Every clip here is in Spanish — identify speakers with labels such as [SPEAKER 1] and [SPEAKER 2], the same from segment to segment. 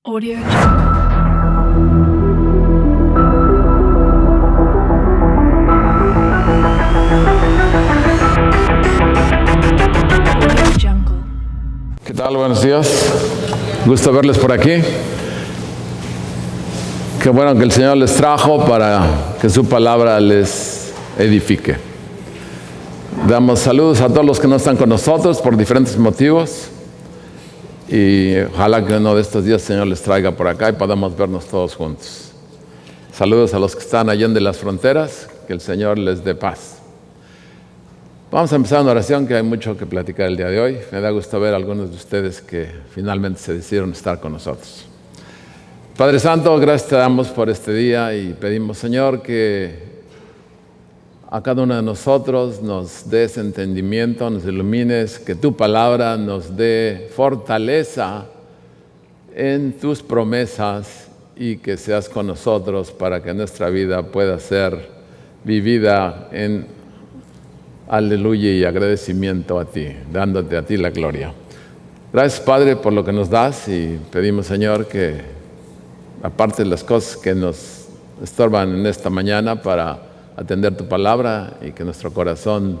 [SPEAKER 1] Audio Jungle. Audio Jungle.
[SPEAKER 2] ¿Qué tal? Buenos días. Gusto verles por aquí. Qué bueno que el Señor les trajo para que su palabra les edifique. Damos saludos a todos los que no están con nosotros por diferentes motivos. Y ojalá que uno de estos días el Señor les traiga por acá y podamos vernos todos juntos. Saludos a los que están allá de las fronteras. Que el Señor les dé paz. Vamos a empezar una oración, que hay mucho que platicar el día de hoy. Me da gusto ver a algunos de ustedes que finalmente se decidieron estar con nosotros. Padre Santo, gracias te damos por este día y pedimos, Señor, que a cada uno de nosotros nos des entendimiento, nos ilumines, que tu palabra nos dé fortaleza en tus promesas y que seas con nosotros para que nuestra vida pueda ser vivida en aleluya y agradecimiento a ti, dándote a ti la gloria. Gracias, Padre, por lo que nos das y pedimos, Señor, que aparte de las cosas que nos estorban en esta mañana para atender tu palabra y que nuestro corazón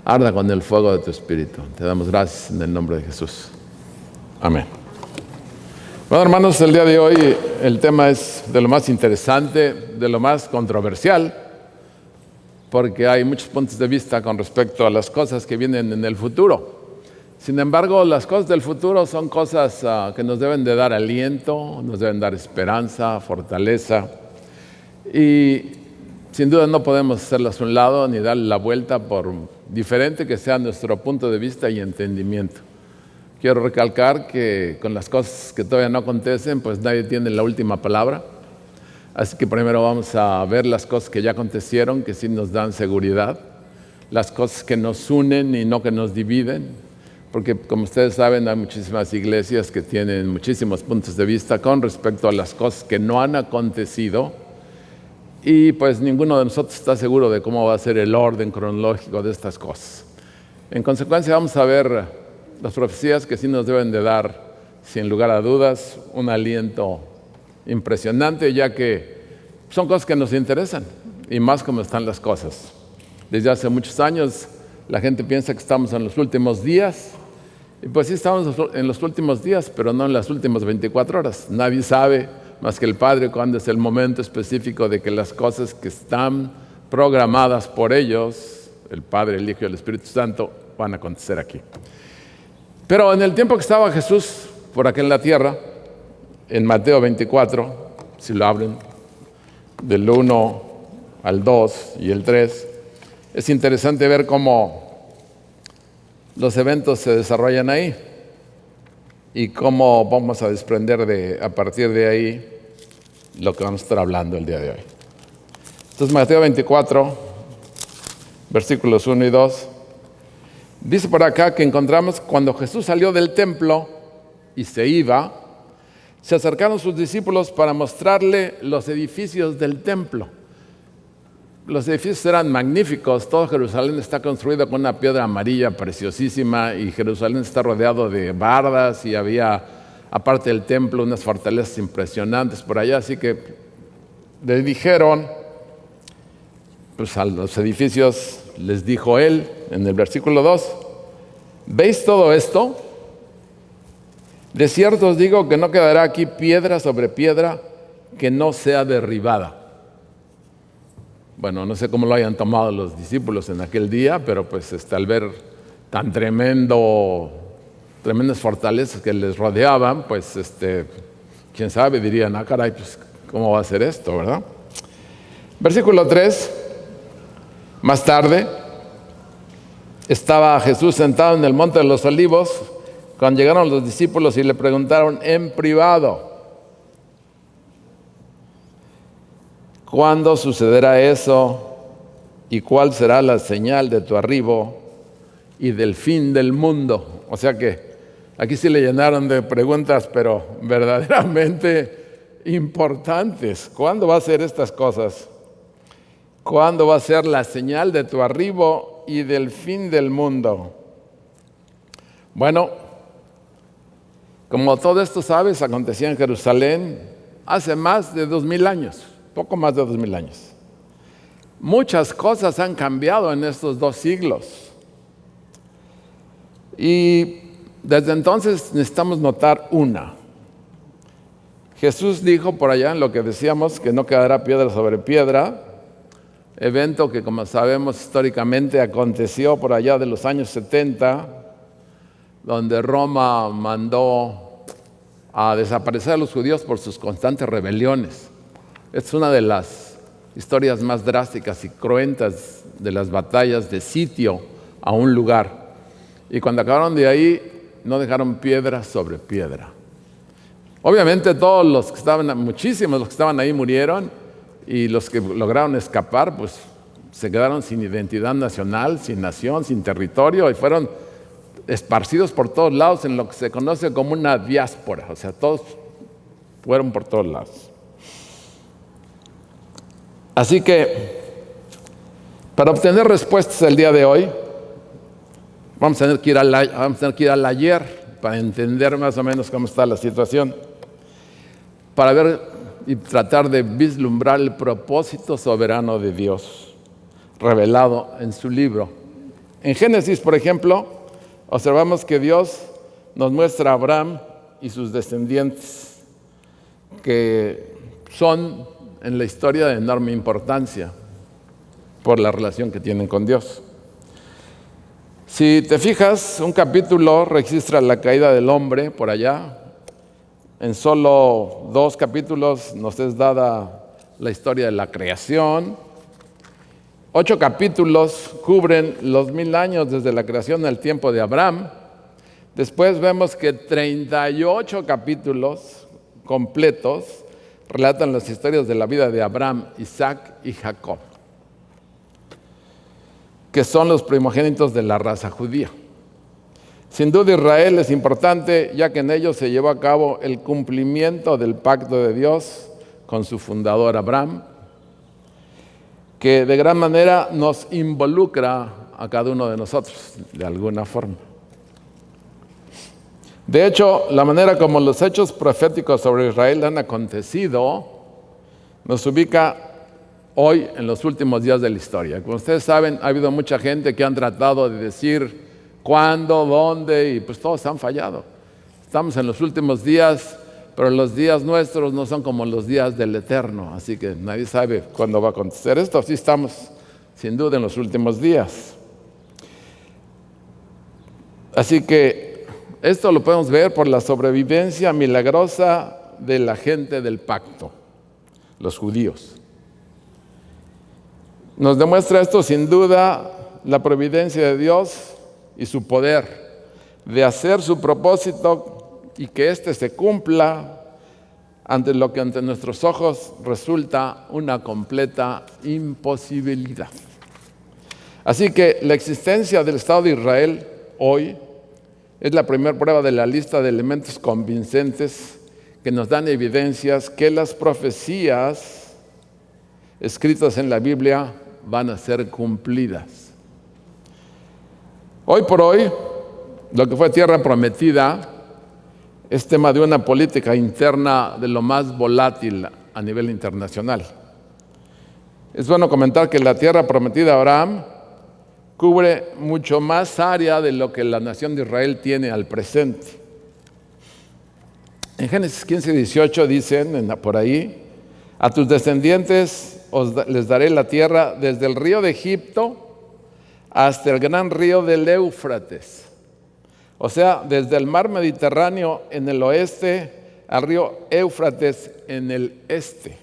[SPEAKER 2] arda con el fuego de tu Espíritu. Te damos gracias en el nombre de Jesús. Amén. Bueno, hermanos, el día de hoy el tema es de lo más interesante, de lo más controversial, porque hay muchos puntos de vista con respecto a las cosas que vienen en el futuro. Sin embargo, las cosas del futuro son cosas que nos deben de dar aliento, nos deben dar esperanza, fortaleza, y sin duda no podemos hacerlas a un lado ni darle la vuelta por diferente que sea nuestro punto de vista y entendimiento. Quiero recalcar que con las cosas que todavía no acontecen, pues nadie tiene la última palabra. Así que primero vamos a ver las cosas que ya acontecieron, que sí nos dan seguridad, las cosas que nos unen y no que nos dividen, porque como ustedes saben hay muchísimas iglesias que tienen muchísimos puntos de vista con respecto a las cosas que no han acontecido. Y pues ninguno de nosotros está seguro de cómo va a ser el orden cronológico de estas cosas. En consecuencia vamos a ver las profecías que sí nos deben de dar, sin lugar a dudas, un aliento impresionante, ya que son cosas que nos interesan, y más como están las cosas. Desde hace muchos años la gente piensa que estamos en los últimos días, y pues sí estamos en los últimos días, pero no en las últimas 24 horas. Nadie sabe más que el Padre cuándo es el momento específico de que las cosas que están programadas por ellos, el Padre, el Hijo y el Espíritu Santo, van a acontecer aquí. Pero en el tiempo que estaba Jesús por aquí en la tierra, en Mateo 24, si lo abren, del 1 al 2 y el 3, es interesante ver cómo los eventos se desarrollan ahí y cómo vamos a desprender a partir de ahí lo que vamos a estar hablando el día de hoy. Entonces, Mateo 24, versículos 1 y 2, dice por acá que encontramos cuando Jesús salió del templo y se iba, se acercaron sus discípulos para mostrarle los edificios del templo. Los edificios eran magníficos, todo Jerusalén está construido con una piedra amarilla preciosísima y Jerusalén está rodeado de bardas y había, aparte del templo, unas fortalezas impresionantes por allá. Así que le dijeron, pues a los edificios les dijo él en el versículo 2, ¿veis todo esto? De cierto os digo que no quedará aquí piedra sobre piedra que no sea derribada. Bueno, no sé cómo lo hayan tomado los discípulos en aquel día, pero pues al ver tan tremendas fortalezas que les rodeaban, pues quién sabe, dirían, caray, pues ¿cómo va a ser esto, verdad? Versículo 3, más tarde, estaba Jesús sentado en el monte de los Olivos, cuando llegaron los discípulos y le preguntaron en privado, ¿cuándo sucederá eso? ¿Y cuál será la señal de tu arribo y del fin del mundo? O sea que aquí sí le llenaron de preguntas, pero verdaderamente importantes. ¿Cuándo va a ser estas cosas? ¿Cuándo va a ser la señal de tu arribo y del fin del mundo? Bueno, Como todo esto sabes, acontecía en Jerusalén hace más de 2000 años, poco más de 2000 años. Muchas cosas han cambiado en estos 2 siglos. Y desde entonces necesitamos notar una. Jesús dijo por allá en lo que decíamos que no quedará piedra sobre piedra, evento que como sabemos históricamente aconteció por allá de los años 70, donde Roma mandó a desaparecer a los judíos por sus constantes rebeliones. Es una de las historias más drásticas y cruentas de las batallas de sitio a un lugar. Y cuando acabaron de ahí, no dejaron piedra sobre piedra. Obviamente todos los que estaban, muchísimos los que estaban ahí murieron, y los que lograron escapar, pues se quedaron sin identidad nacional, sin nación, sin territorio, y fueron esparcidos por todos lados en lo que se conoce como una diáspora. O sea, todos fueron por todos lados. Así que, para obtener respuestas el día de hoy, vamos a tener que ir al ayer para entender más o menos cómo está la situación, para ver y tratar de vislumbrar el propósito soberano de Dios revelado en su libro. En Génesis, por ejemplo, observamos que Dios nos muestra a Abraham y sus descendientes, que son en la historia de enorme importancia por la relación que tienen con Dios. Si te fijas, un capítulo registra la caída del hombre por allá. En solo 2 capítulos nos es dada la historia de la creación. 8 capítulos cubren los 1000 años desde la creación al tiempo de Abraham. Después vemos que 38 capítulos completos relatan las historias de la vida de Abraham, Isaac y Jacob, que son los primogénitos de la raza judía. Sin duda Israel es importante, ya que en ellos se llevó a cabo el cumplimiento del pacto de Dios con su fundador Abraham, que de gran manera nos involucra a cada uno de nosotros, de alguna forma. De hecho, la manera como los hechos proféticos sobre Israel han acontecido nos ubica hoy en los últimos días de la historia. Como ustedes saben, ha habido mucha gente que han tratado de decir cuándo, dónde, y pues todos han fallado. Estamos en los últimos días, pero los días nuestros no son como los días del Eterno, así que nadie sabe cuándo va a acontecer esto. Sí estamos sin duda en los últimos días. Así que esto lo podemos ver por la sobrevivencia milagrosa de la gente del pacto, los judíos. Nos demuestra esto sin duda la providencia de Dios y su poder de hacer su propósito y que éste se cumpla ante lo que ante nuestros ojos resulta una completa imposibilidad. Así que la existencia del Estado de Israel hoy es la primera prueba de la lista de elementos convincentes que nos dan evidencias que las profecías escritas en la Biblia van a ser cumplidas. Hoy por hoy, lo que fue tierra prometida es tema de una política interna de lo más volátil a nivel internacional. Es bueno comentar que la tierra prometida a Abraham cubre mucho más área de lo que la nación de Israel tiene al presente. En Génesis 15:18 dicen por ahí: a tus descendientes les daré la tierra desde el río de Egipto hasta el gran río del Éufrates. O sea, desde el mar Mediterráneo en el oeste al río Éufrates en el este.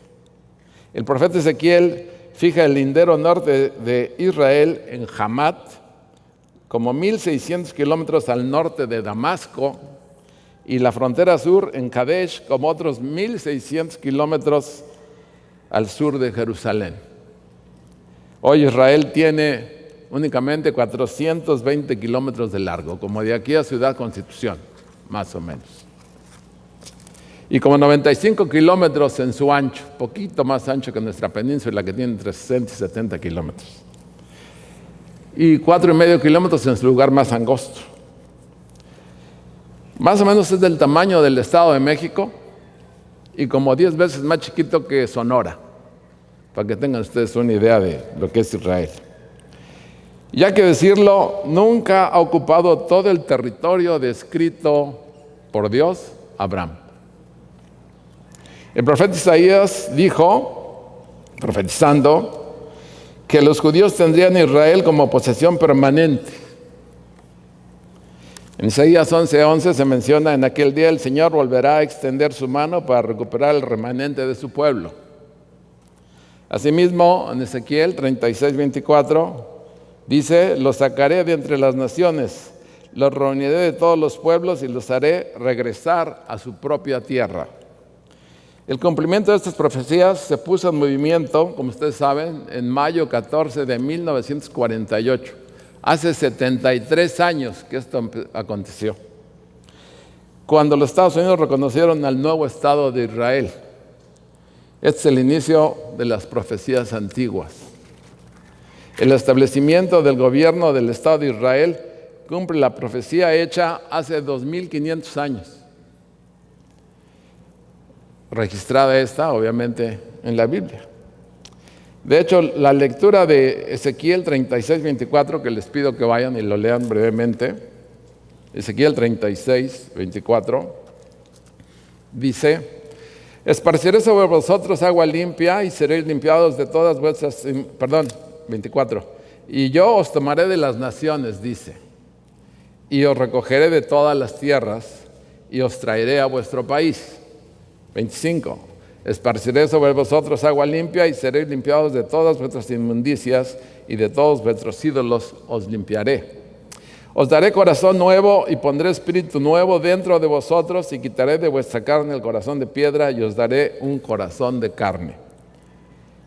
[SPEAKER 2] El profeta Ezequiel fija el lindero norte de Israel en Hamat, como 1600 kilómetros al norte de Damasco, y la frontera sur en Kadesh, como otros 1600 kilómetros al sur de Jerusalén. Hoy Israel tiene únicamente 420 kilómetros de largo, como de aquí a Ciudad Constitución, más o menos. Y como 95 kilómetros en su ancho, poquito más ancho que nuestra península, que tiene entre 60 y 70 kilómetros. Y 4,5 kilómetros en su lugar más angosto. Más o menos es del tamaño del Estado de México y como 10 veces más chiquito que Sonora, para que tengan ustedes una idea de lo que es Israel. Ya que decirlo, nunca ha ocupado todo el territorio descrito por Dios a Abraham. El profeta Isaías dijo, profetizando, que los judíos tendrían a Israel como posesión permanente. En Isaías 11:11 se menciona: en aquel día el Señor volverá a extender su mano para recuperar el remanente de su pueblo. Asimismo, en Ezequiel 36:24 dice: los sacaré de entre las naciones, los reuniré de todos los pueblos y los haré regresar a su propia tierra. El cumplimiento de estas profecías se puso en movimiento, como ustedes saben, en mayo 14 de 1948. Hace 73 años que esto aconteció, cuando los Estados Unidos reconocieron al nuevo Estado de Israel. Este es el inicio de las profecías antiguas. El establecimiento del gobierno del Estado de Israel cumple la profecía hecha hace 2500 años. Registrada esta, obviamente, en la Biblia. De hecho, la lectura de Ezequiel 36:24, que les pido que vayan y lo lean brevemente. Ezequiel 36:24 dice: esparciré sobre vosotros agua limpia y seréis limpiados de todas vuestras... 24. Y yo os tomaré de las naciones, dice, y os recogeré de todas las tierras y os traeré a vuestro país. 25. Esparciré sobre vosotros agua limpia y seréis limpiados de todas vuestras inmundicias y de todos vuestros ídolos os limpiaré. Os daré corazón nuevo y pondré espíritu nuevo dentro de vosotros y quitaré de vuestra carne el corazón de piedra y os daré un corazón de carne.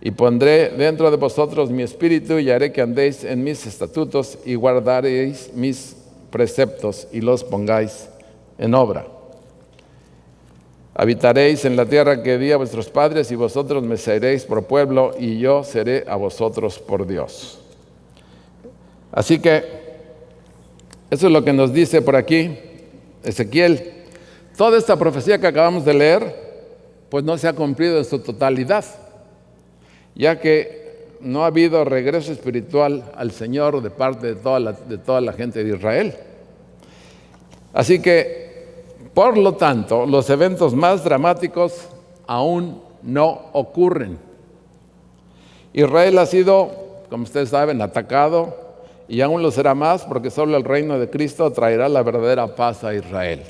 [SPEAKER 2] Y pondré dentro de vosotros mi espíritu y haré que andéis en mis estatutos y guardaréis mis preceptos y los pongáis en obra. Habitaréis en la tierra que di a vuestros padres y vosotros me seréis por pueblo y yo seré a vosotros por Dios. Así que eso es lo que nos dice por aquí Ezequiel. Toda esta profecía que acabamos de leer, pues no se ha cumplido en su totalidad, ya que no ha habido regreso espiritual al Señor de parte de toda la gente de Israel. Así que, por lo tanto, los eventos más dramáticos aún no ocurren. Israel ha sido, como ustedes saben, atacado y aún lo será más porque solo el reino de Cristo traerá la verdadera paz a Israel.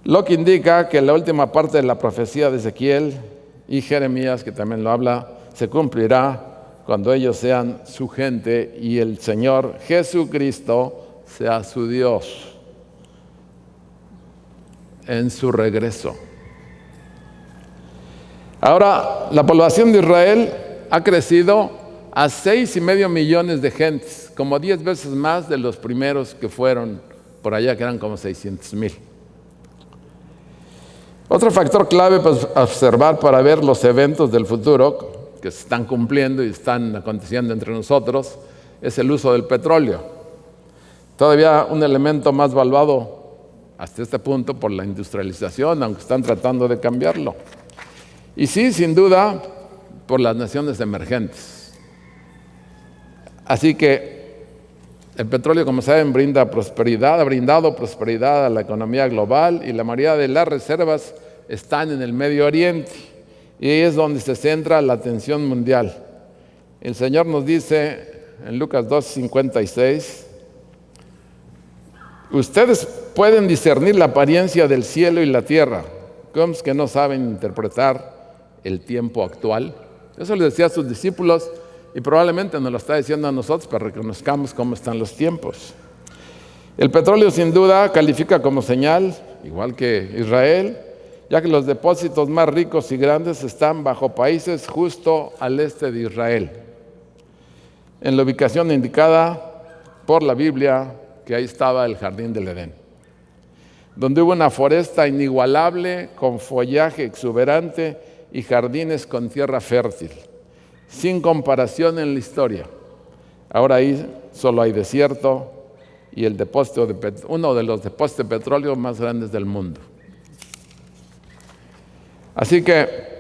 [SPEAKER 2] Lo que indica que la última parte de la profecía de Ezequiel y Jeremías, que también lo habla, se cumplirá cuando ellos sean su gente y el Señor Jesucristo sea su Dios en su regreso. Ahora, la población de Israel ha crecido a 6,5 millones de gentes, como 10 veces más de los primeros que fueron por allá, que eran como 600,000. Otro factor clave para observar para ver los eventos del futuro que se están cumpliendo y están aconteciendo entre nosotros es el uso del petróleo. Todavía un elemento más valuado hasta este punto por la industrialización, aunque están tratando de cambiarlo. Y sí, sin duda, por las naciones emergentes. Así que el petróleo, como saben, brinda prosperidad, ha brindado prosperidad a la economía global y la mayoría de las reservas están en el Medio Oriente y ahí es donde se centra la atención mundial. El Señor nos dice en Lucas 2:56, ustedes pueden discernir la apariencia del cielo y la tierra, ¿cómo es que no saben interpretar el tiempo actual? Eso les decía a sus discípulos y probablemente nos lo está diciendo a nosotros para que reconozcamos cómo están los tiempos. El petróleo sin duda califica como señal, igual que Israel, ya que los depósitos más ricos y grandes están bajo países justo al este de Israel, en la ubicación indicada por la Biblia, que ahí estaba el jardín del Edén, donde hubo una foresta inigualable con follaje exuberante y jardines con tierra fértil, sin comparación en la historia. Ahora ahí solo hay desierto y uno de los depósitos de petróleo más grandes del mundo. Así que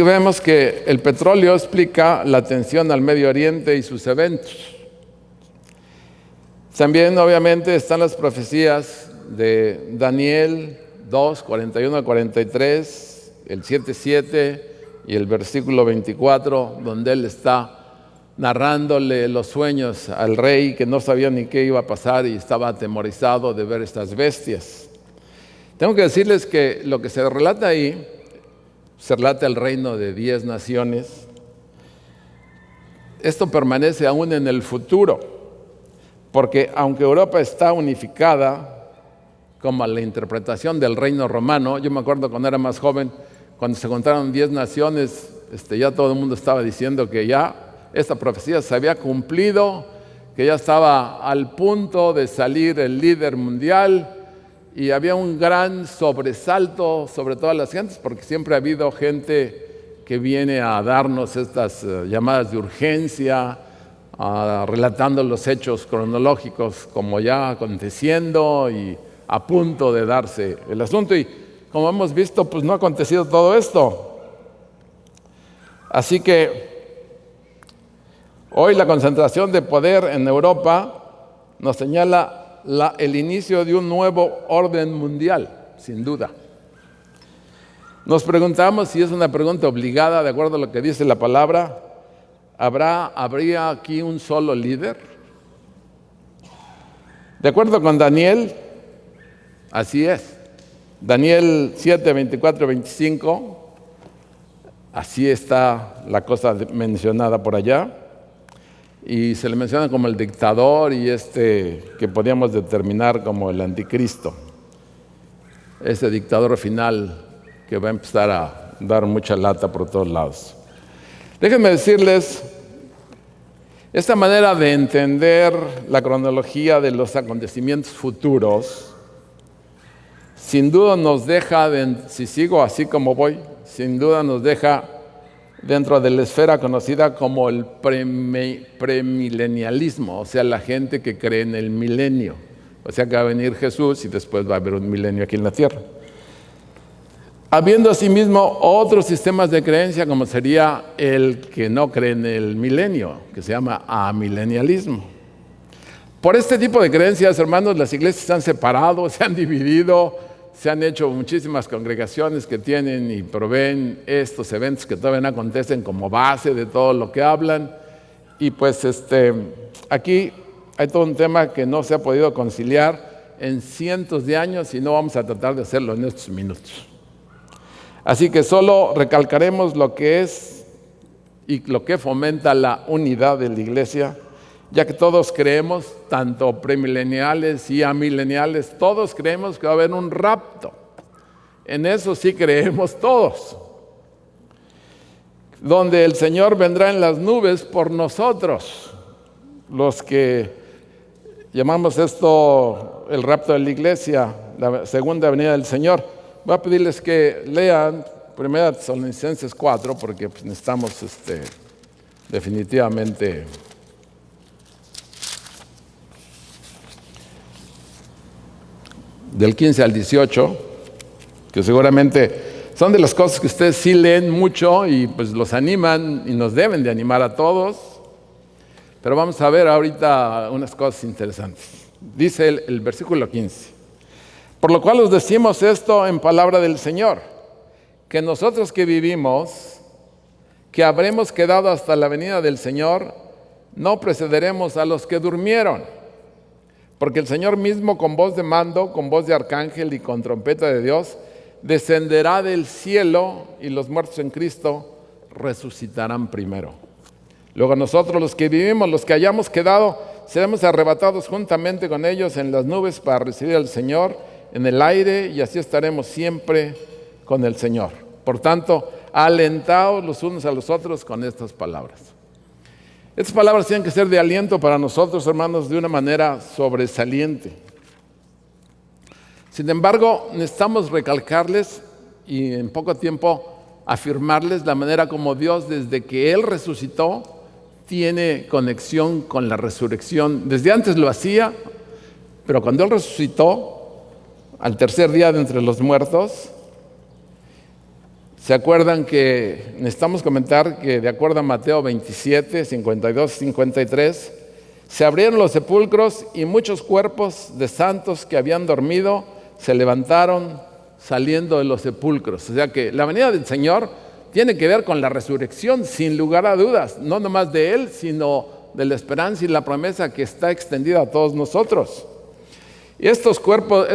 [SPEAKER 2] vemos que el petróleo explica la atención al Medio Oriente y sus eventos. También, obviamente, están las profecías de Daniel 2, 41 a 43, el 7:7 y el versículo 24, donde él está narrándole los sueños al rey que no sabía ni qué iba a pasar y estaba atemorizado de ver estas bestias. Tengo que decirles que lo que se relata ahí, se relata el reino de 10 naciones. Esto permanece aún en el futuro, porque aunque Europa está unificada, como la interpretación del reino romano, yo me acuerdo cuando era más joven, cuando se contaron 10 naciones, ya todo el mundo estaba diciendo que ya esta profecía se había cumplido, que ya estaba al punto de salir el líder mundial, y había un gran sobresalto sobre todas las gentes, porque siempre ha habido gente que viene a darnos estas llamadas de urgencia, relatando los hechos cronológicos como ya aconteciendo y a punto de darse el asunto. Y como hemos visto, pues no ha acontecido todo esto. Así que hoy la concentración de poder en Europa nos señala el inicio de un nuevo orden mundial, sin duda. Nos preguntamos si es una pregunta obligada, de acuerdo a lo que dice la palabra. ¿Habría aquí un solo líder? De acuerdo con Daniel, así es. Daniel 7, 24, 25, así está la cosa mencionada por allá. Y se le menciona como el dictador y que podríamos determinar como el anticristo. Ese dictador final que va a empezar a dar mucha lata por todos lados. Déjenme decirles, esta manera de entender la cronología de los acontecimientos futuros, sin duda nos deja, si sigo así como voy, sin duda nos deja dentro de la esfera conocida como el premilenialismo, o sea, la gente que cree en el milenio. O sea, que va a venir Jesús y después va a haber un milenio aquí en la tierra. Habiendo asimismo otros sistemas de creencia, como sería el que no cree en el milenio, que se llama amilenialismo. Por este tipo de creencias, hermanos, las iglesias se han separado, se han dividido, se han hecho muchísimas congregaciones que tienen y proveen estos eventos que todavía no acontecen como base de todo lo que hablan. Y pues aquí hay todo un tema que no se ha podido conciliar en cientos de años y no vamos a tratar de hacerlo en estos minutos. Así que solo recalcaremos lo que es y lo que fomenta la unidad de la iglesia, ya que todos creemos, tanto premileniales y amileniales, todos creemos que va a haber un rapto. En eso sí creemos todos, donde el Señor vendrá en las nubes por nosotros, los que llamamos esto el rapto de la iglesia, la segunda venida del Señor. Voy a pedirles que lean 1 Tesalonicenses 4, porque pues, necesitamos definitivamente del 15 al 18, que seguramente son de las cosas que ustedes sí leen mucho y pues los animan y nos deben de animar a todos. Pero vamos a ver ahorita unas cosas interesantes. Dice el versículo 15. Por lo cual os decimos esto en palabra del Señor, que nosotros que vivimos, que habremos quedado hasta la venida del Señor, no precederemos a los que durmieron. Porque el Señor mismo con voz de mando, con voz de arcángel y con trompeta de Dios, descenderá del cielo y los muertos en Cristo resucitarán primero. Luego nosotros los que vivimos, los que hayamos quedado, seremos arrebatados juntamente con ellos en las nubes para recibir al Señor en el aire y así estaremos siempre con el Señor. Por tanto, alentaos los unos a los otros con estas palabras. Estas palabras tienen que ser de aliento para nosotros, hermanos, de una manera sobresaliente. Sin embargo, necesitamos recalcarles y en poco tiempo afirmarles la manera como Dios, desde que Él resucitó, tiene conexión con la resurrección. Desde antes lo hacía, pero cuando Él resucitó al tercer día de entre los muertos, ¿se acuerdan que necesitamos comentar que de acuerdo a Mateo 27, 52, 53, se abrieron los sepulcros y muchos cuerpos de santos que habían dormido se levantaron saliendo de los sepulcros? O sea que la venida del Señor tiene que ver con la resurrección, sin lugar a dudas, no nomás de Él, sino de la esperanza y la promesa que está extendida a todos nosotros. Y estos cuerpos,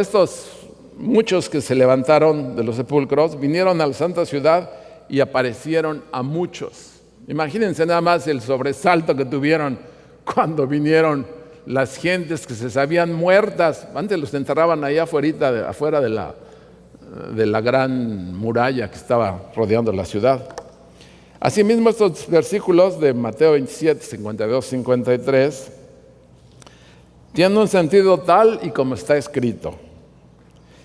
[SPEAKER 2] muchos que se levantaron de los sepulcros, vinieron a la santa ciudad y aparecieron a muchos. Imagínense nada más el sobresalto que tuvieron cuando vinieron las gentes que se sabían muertas. Antes los enterraban allá afuera de la gran muralla que estaba rodeando la ciudad. Asimismo, estos versículos de Mateo 27, 52, 53 tienen un sentido tal y como está escrito.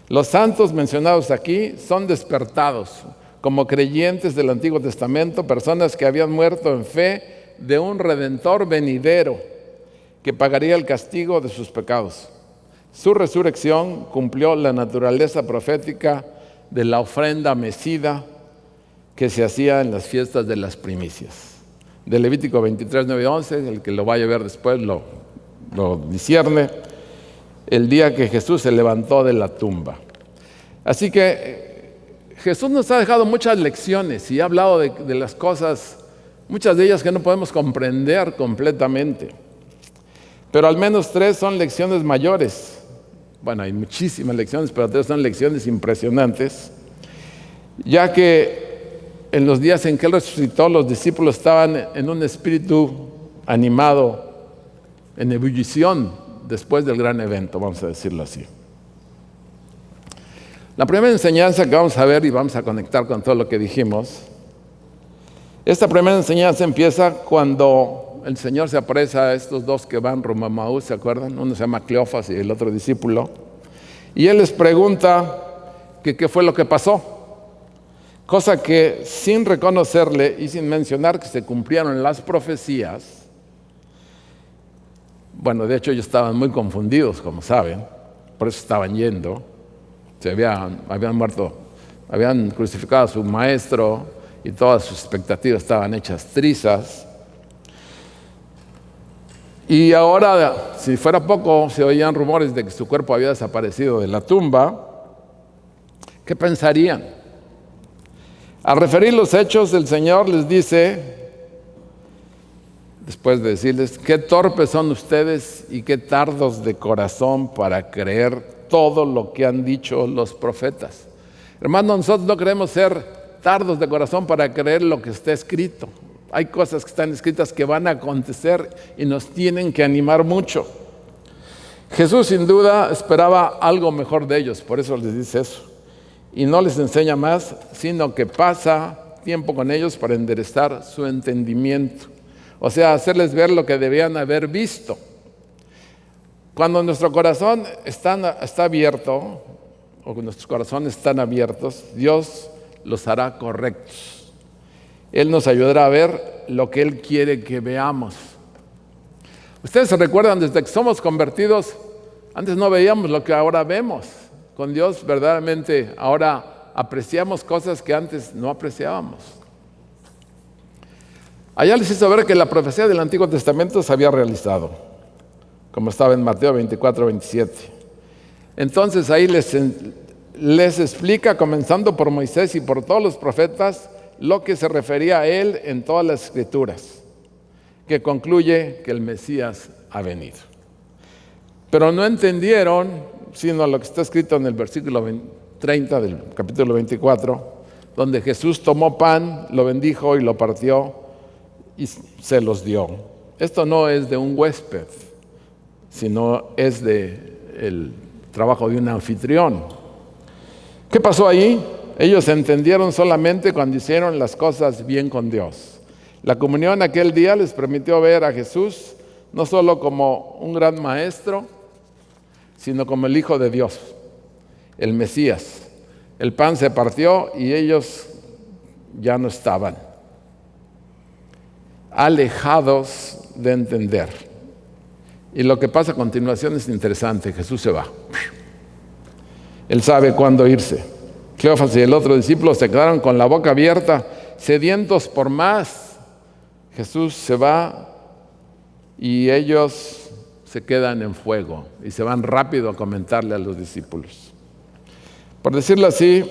[SPEAKER 2] Los santos mencionados aquí son despertados como creyentes del Antiguo Testamento, personas que habían muerto en fe de un Redentor venidero que pagaría el castigo de sus pecados. Su resurrección cumplió la naturaleza profética de la ofrenda mecida que se hacía en las fiestas de las primicias. De Levítico 23, 9 y 11, el que lo vaya a ver después lo discierne, el día que Jesús se levantó de la tumba. Así que Jesús nos ha dejado muchas lecciones y ha hablado de las cosas, muchas de ellas que no podemos comprender completamente. Pero al menos 3 son lecciones mayores. Bueno, hay muchísimas lecciones, pero 3 son lecciones impresionantes, ya que en los días en que Él resucitó, los discípulos estaban en un espíritu animado, en ebullición, después del gran evento, vamos a decirlo así. La primera enseñanza que vamos a ver y vamos a conectar con todo lo que dijimos, esta primera enseñanza empieza cuando el Señor se aparece a estos 2 que van rumbo a Maús, ¿se acuerdan? Uno se llama Cleofas y el otro discípulo. Y Él les pregunta que qué fue lo que pasó. Cosa que sin reconocerle y sin mencionar que se cumplieron las profecías, bueno, de hecho ellos estaban muy confundidos, como saben, por eso estaban yendo. Habían muerto, habían crucificado a su maestro y todas sus expectativas estaban hechas trizas. Y ahora, si fuera poco, se oían rumores de que su cuerpo había desaparecido de la tumba. ¿Qué pensarían? Al referir los hechos, el Señor les dice, después de decirles, qué torpes son ustedes y qué tardos de corazón para creer todo lo que han dicho los profetas. Hermanos, nosotros no queremos ser tardos de corazón para creer lo que está escrito. Hay cosas que están escritas que van a acontecer y nos tienen que animar mucho. Jesús sin duda esperaba algo mejor de ellos, por eso les dice eso. Y no les enseña más, sino que pasa tiempo con ellos para enderezar su entendimiento. O sea, hacerles ver lo que debían haber visto. Cuando nuestro corazón está abierto, o nuestros corazones están abiertos, Dios los hará correctos. Él nos ayudará a ver lo que Él quiere que veamos. Ustedes se recuerdan, desde que somos convertidos, antes no veíamos lo que ahora vemos. Con Dios verdaderamente ahora apreciamos cosas que antes no apreciábamos. Allá les hizo ver que la profecía del Antiguo Testamento se había realizado, como estaba en Mateo 24, 27. Entonces ahí les explica, comenzando por Moisés y por todos los profetas, lo que se refería a Él en todas las Escrituras, que concluye que el Mesías ha venido. Pero no entendieron, sino lo que está escrito en el versículo 30 del capítulo 24, donde Jesús tomó pan, lo bendijo y lo partió y se los dio. Esto no es de un huésped, sino es del trabajo de un anfitrión. ¿Qué pasó ahí? Ellos entendieron solamente cuando hicieron las cosas bien con Dios. La comunión aquel día les permitió ver a Jesús no solo como un gran maestro, sino como el Hijo de Dios, el Mesías. El pan se partió y ellos ya no estaban. alejados de entender. Y lo que pasa a continuación es interesante. Jesús se va. Él sabe cuándo irse. Cleofas y el otro discípulo se quedaron con la boca abierta, sedientos por más. Jesús se va y ellos se quedan en fuego y se van rápido a comentarle a los discípulos. Por decirlo así,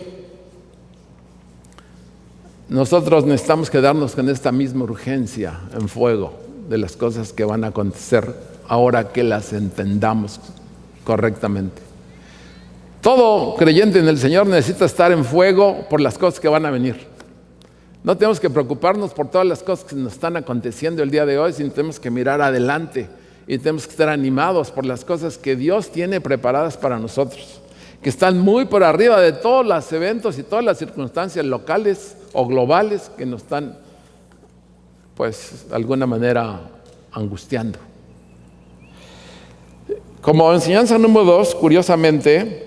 [SPEAKER 2] nosotros necesitamos quedarnos con esta misma urgencia en fuego de las cosas que van a acontecer ahora que las entendamos correctamente. Todo creyente en el Señor necesita estar en fuego por las cosas que van a venir. No tenemos que preocuparnos por todas las cosas que nos están aconteciendo el día de hoy, sino tenemos que mirar adelante y tenemos que estar animados por las cosas que Dios tiene preparadas para nosotros, que están muy por arriba de todos los eventos y todas las circunstancias locales o globales que nos están, pues, de alguna manera angustiando. Como enseñanza número 2, curiosamente,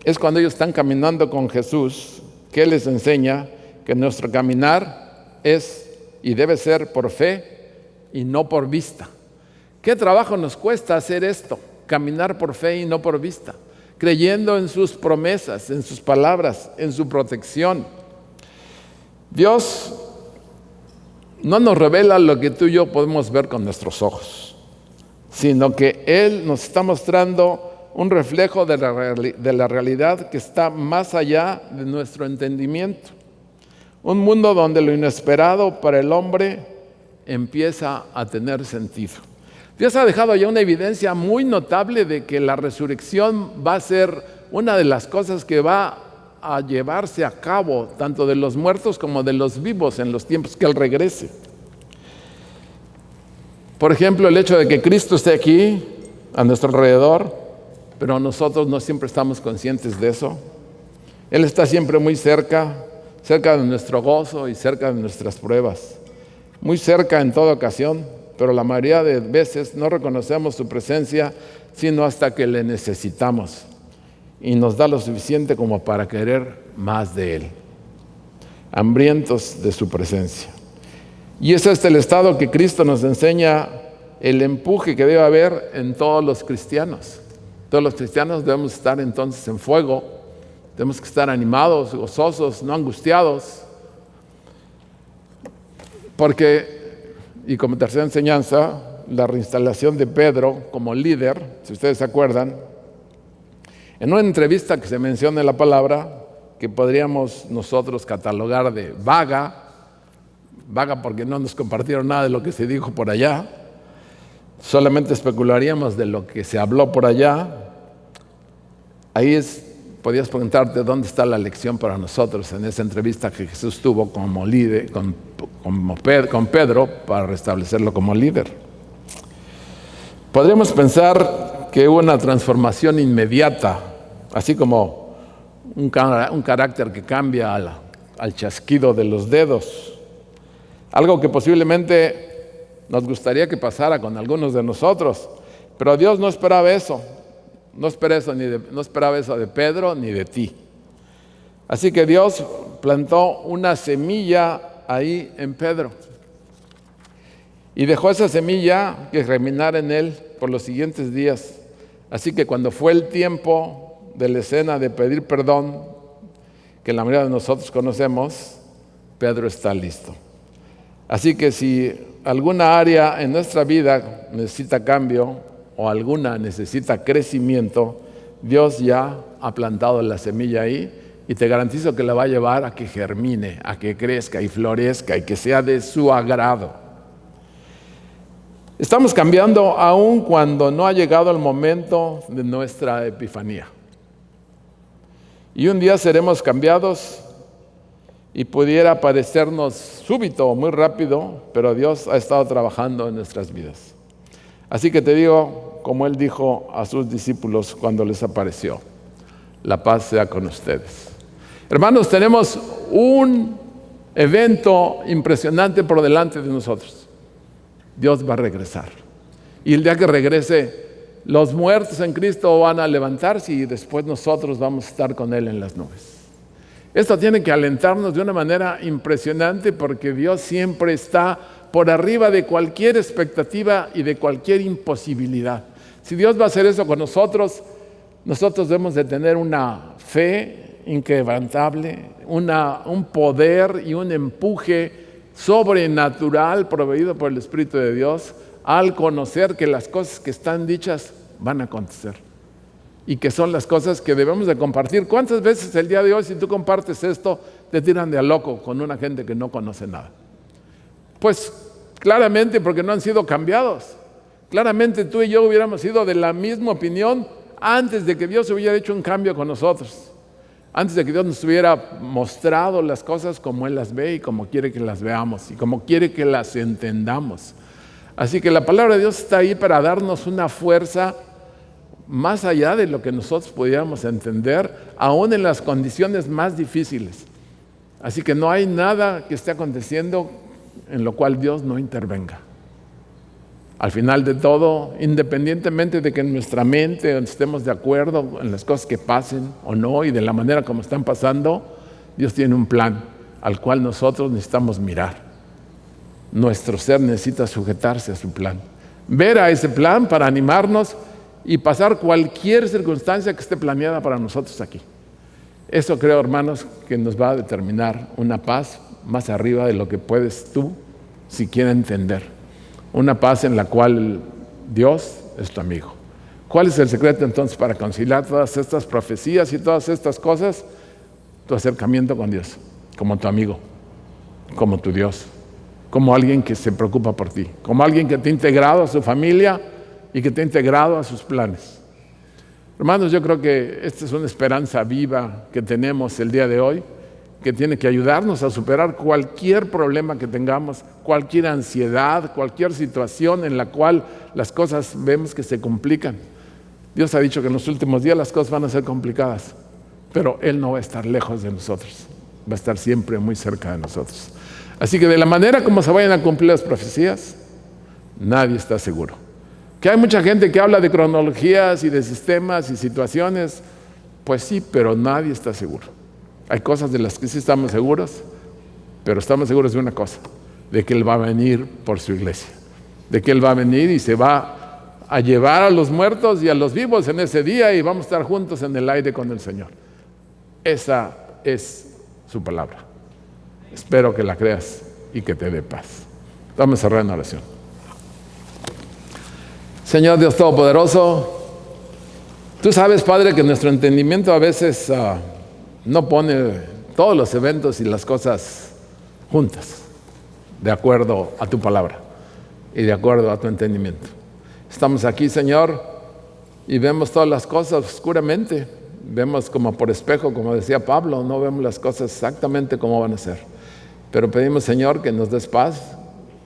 [SPEAKER 2] es cuando ellos están caminando con Jesús, que Él les enseña que nuestro caminar es y debe ser por fe y no por vista. ¿Qué trabajo nos cuesta hacer esto? Caminar por fe y no por vista, creyendo en sus promesas, en sus palabras, en su protección. Dios no nos revela lo que tú y yo podemos ver con nuestros ojos, sino que Él nos está mostrando un reflejo de la realidad que está más allá de nuestro entendimiento. Un mundo donde lo inesperado para el hombre empieza a tener sentido. Dios ha dejado ya una evidencia muy notable de que la resurrección va a ser una de las cosas que va a llevarse a cabo, tanto de los muertos como de los vivos, en los tiempos que Él regrese. Por ejemplo, el hecho de que Cristo esté aquí, a nuestro alrededor, pero nosotros no siempre estamos conscientes de eso. Él está siempre muy cerca de nuestro gozo y cerca de nuestras pruebas. Muy cerca en toda ocasión, pero la mayoría de veces no reconocemos su presencia sino hasta que le necesitamos. Y nos da lo suficiente como para querer más de Él. Hambrientos de su presencia. Y ese es el estado que Cristo nos enseña, el empuje que debe haber en todos los cristianos. Todos los cristianos debemos estar entonces en fuego, tenemos que estar animados, gozosos, no angustiados, porque, y como tercera enseñanza, la reinstalación de Pedro como líder, si ustedes se acuerdan, en una entrevista que se menciona en la palabra, que podríamos nosotros catalogar de vaga porque no nos compartieron nada de lo que se dijo por allá, solamente especularíamos de lo que se habló por allá. Ahí podías preguntarte dónde está la lección para nosotros en esa entrevista que Jesús tuvo como líder, con Pedro para restablecerlo como líder. Podríamos pensar que hubo una transformación inmediata, así como un carácter que cambia al chasquido de los dedos. Algo que posiblemente nos gustaría que pasara con algunos de nosotros, pero Dios no esperaba eso. No esperaba eso de Pedro ni de ti. Así que Dios plantó una semilla ahí en Pedro y dejó esa semilla que germinara en él por los siguientes días. Así que cuando fue el tiempo de la escena de pedir perdón, que la mayoría de nosotros conocemos, Pedro está listo. Así que si alguna área en nuestra vida necesita cambio o alguna necesita crecimiento, Dios ya ha plantado la semilla ahí y te garantizo que la va a llevar a que germine, a que crezca y florezca y que sea de su agrado. Estamos cambiando aún cuando no ha llegado el momento de nuestra epifanía. Y un día seremos cambiados y pudiera parecernos súbito o muy rápido, pero Dios ha estado trabajando en nuestras vidas. Así que te digo, como Él dijo a sus discípulos cuando les apareció, la paz sea con ustedes. Hermanos, tenemos un evento impresionante por delante de nosotros. Dios va a regresar. Y el día que regrese, los muertos en Cristo van a levantarse y después nosotros vamos a estar con Él en las nubes. Esto tiene que alentarnos de una manera impresionante porque Dios siempre está por arriba de cualquier expectativa y de cualquier imposibilidad. Si Dios va a hacer eso con nosotros, nosotros debemos de tener una fe inquebrantable, un poder y un empuje sobrenatural proveído por el Espíritu de Dios al conocer que las cosas que están dichas van a acontecer y que son las cosas que debemos de compartir. ¿Cuántas veces el día de hoy, si tú compartes esto, te tiran de a loco con una gente que no conoce nada? Pues claramente porque no han sido cambiados. Claramente tú y yo hubiéramos sido de la misma opinión antes de que Dios hubiera hecho un cambio con nosotros. Antes de que Dios nos hubiera mostrado las cosas como Él las ve y como quiere que las veamos y como quiere que las entendamos. Así que la palabra de Dios está ahí para darnos una fuerza más allá de lo que nosotros pudiéramos entender, aún en las condiciones más difíciles. Así que no hay nada que esté aconteciendo en lo cual Dios no intervenga. Al final de todo, independientemente de que en nuestra mente estemos de acuerdo en las cosas que pasen o no y de la manera como están pasando, Dios tiene un plan al cual nosotros necesitamos mirar. Nuestro ser necesita sujetarse a su plan, ver a ese plan para animarnos y pasar cualquier circunstancia que esté planeada para nosotros aquí. Eso creo, hermanos, que nos va a determinar una paz más arriba de lo que puedes tú siquiera entender. Una paz en la cual Dios es tu amigo. ¿Cuál es el secreto entonces para conciliar todas estas profecías y todas estas cosas? Tu acercamiento con Dios, como tu amigo, como tu Dios, como alguien que se preocupa por ti, como alguien que te ha integrado a su familia y que te ha integrado a sus planes. Hermanos, yo creo que esta es una esperanza viva que tenemos el día de hoy, que tiene que ayudarnos a superar cualquier problema que tengamos, cualquier ansiedad, cualquier situación en la cual las cosas vemos que se complican. Dios ha dicho que en los últimos días las cosas van a ser complicadas, pero Él no va a estar lejos de nosotros, va a estar siempre muy cerca de nosotros. Así que de la manera como se vayan a cumplir las profecías, nadie está seguro. Que hay mucha gente que habla de cronologías y de sistemas y situaciones, pues sí, pero nadie está seguro. Hay cosas de las que sí estamos seguros, pero estamos seguros de una cosa, de que Él va a venir por su iglesia, de que Él va a venir y se va a llevar a los muertos y a los vivos en ese día y vamos a estar juntos en el aire con el Señor. Esa es su palabra. Espero que la creas y que te dé paz. Vamos a cerrar en oración. Señor Dios Todopoderoso, tú sabes, Padre, que nuestro entendimiento a veces no pone todos los eventos y las cosas juntas, de acuerdo a tu palabra y de acuerdo a tu entendimiento. Estamos aquí, Señor, y vemos todas las cosas oscuramente. Vemos como por espejo, como decía Pablo, no vemos las cosas exactamente como van a ser. Pero pedimos, Señor, que nos des paz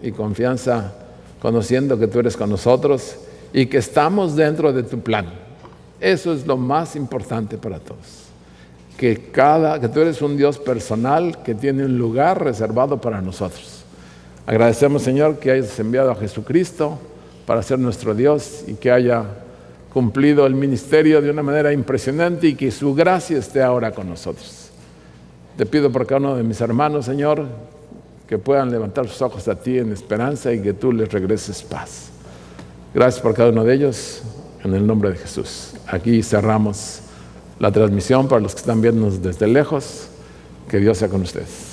[SPEAKER 2] y confianza, conociendo que tú eres con nosotros y que estamos dentro de tu plan. Eso es lo más importante para todos. Que tú eres un Dios personal que tiene un lugar reservado para nosotros. Agradecemos, Señor, que hayas enviado a Jesucristo para ser nuestro Dios y que haya cumplido el ministerio de una manera impresionante y que su gracia esté ahora con nosotros. Te pido por cada uno de mis hermanos, Señor, que puedan levantar sus ojos a ti en esperanza y que tú les regreses paz. Gracias por cada uno de ellos, en el nombre de Jesús. Aquí cerramos la transmisión para los que están viéndonos desde lejos. Que Dios sea con ustedes.